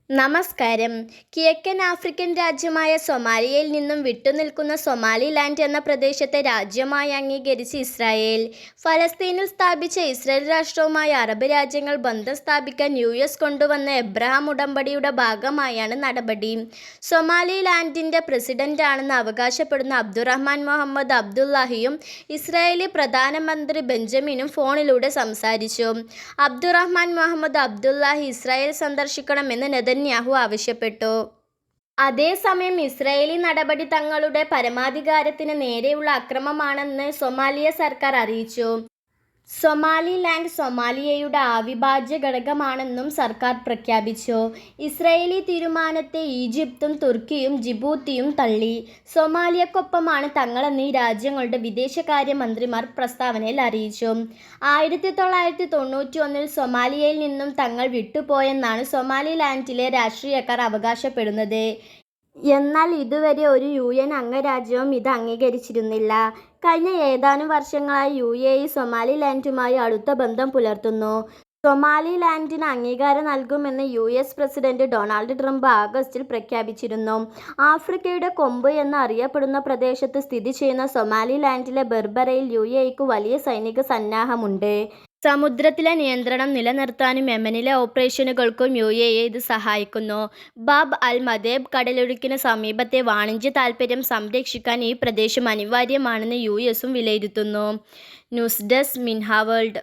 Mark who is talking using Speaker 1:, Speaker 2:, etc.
Speaker 1: നമസ്കാരം. കിഴക്കൻ ആഫ്രിക്കൻ രാജ്യമായ സൊമാലിയയിൽ നിന്നും വിട്ടുനിൽക്കുന്ന സൊമാലിലാൻഡ് എന്ന പ്രദേശത്തെ രാജ്യമായി അംഗീകരിച്ച് ഇസ്രായേൽ. ഫലസ്തീനിൽ സ്ഥാപിച്ച ഇസ്രായേൽ രാഷ്ട്രവുമായി അറബ് രാജ്യങ്ങൾ ബന്ധം സ്ഥാപിക്കാൻ യു.എസ്. കൊണ്ടുവന്ന എബ്രഹാം ഉടമ്പടിയുടെ ഭാഗമായാണ് നടപടി. സൊമാലിലാൻഡിന്റെ പ്രസിഡന്റാണെന്ന് അവകാശപ്പെടുന്ന അബ്ദുറഹ്മാൻ മുഹമ്മദ് അബ്ദുല്ലാഹിയും ഇസ്രായേലി പ്രധാനമന്ത്രി ബെഞ്ചമിനും ഫോണിലൂടെ സംസാരിച്ചു. അബ്ദുറഹ്മാൻ മുഹമ്മദ് അബ്ദുല്ലാഹി ഇസ്രായേൽ സന്ദർശിക്കണമെന്ന് നെതന്യാഹു ആവശ്യപ്പെട്ടു. അതേസമയം ഇസ്രായേലി നടപടി തങ്ങളുടെ പരമാധികാരത്തിന് നേരെയുള്ള ആക്രമണമാണെന്ന് സൊമാലിയ സർക്കാർ അറിയിച്ചു. സൊമാലിലാൻഡ് സൊമാലിയയുടെ അവിഭാജ്യ ഘടകമാണെന്നും സർക്കാർ പ്രഖ്യാപിച്ചു. ഇസ്രായേലി തീരുമാനത്തെ ഈജിപ്തും തുർക്കിയും ജിബൂത്തിയും തള്ളി. സൊമാലിയക്കൊപ്പമാണ് തങ്ങളെന്ന് ഈ രാജ്യങ്ങളുടെ വിദേശകാര്യ മന്ത്രിമാർ പ്രസ്താവനയിൽ അറിയിച്ചു. 1991 സൊമാലിയയിൽ നിന്നും തങ്ങൾ വിട്ടുപോയെന്നാണ് സൊമാലിലാൻഡിലെ രാഷ്ട്രീയക്കാർ അവകാശപ്പെടുന്നത്. എന്നാൽ ഇതുവരെ ഒരു യു.എൻ. അംഗരാജ്യവും ഇത് അംഗീകരിച്ചിരുന്നില്ല. കഴിഞ്ഞ ഏതാനും വർഷങ്ങളായി യു.എ.ഇ. സൊമാലിലാൻഡുമായി അടുത്ത ബന്ധം പുലർത്തുന്നു. സൊമാലിലാൻഡിന് അംഗീകാരം നൽകുമെന്ന് യു.എസ്. പ്രസിഡന്റ് ഡൊണാൾഡ് ട്രംപ് ആഗസ്റ്റിൽ പ്രഖ്യാപിച്ചിരുന്നു. ആഫ്രിക്കയുടെ കൊമ്പ് എന്ന് അറിയപ്പെടുന്ന പ്രദേശത്ത് സ്ഥിതി ചെയ്യുന്ന സൊമാലിലാൻഡിലെ ബെർബറയിൽ യു.എ.ഇക്ക് വലിയ സൈനിക സന്നാഹമുണ്ട്. സമുദ്രത്തിലെ നിയന്ത്രണം നിലനിർത്താനും യെമനിലെ ഓപ്പറേഷനുകൾക്കും യു.എ.ഇയെ ഇത് സഹായിക്കുന്നു. ബാബ് അൽ മദേബ് കടലിടുക്കിന് സമീപത്തെ വാണിജ്യ താൽപര്യം സംരക്ഷിക്കാൻ ഈ പ്രദേശം അനിവാര്യമാണെന്ന് യു.എസും വിലയിരുത്തുന്നു. ന്യൂസ് ഡെസ്ക് മിൻഹ വേൾഡ്.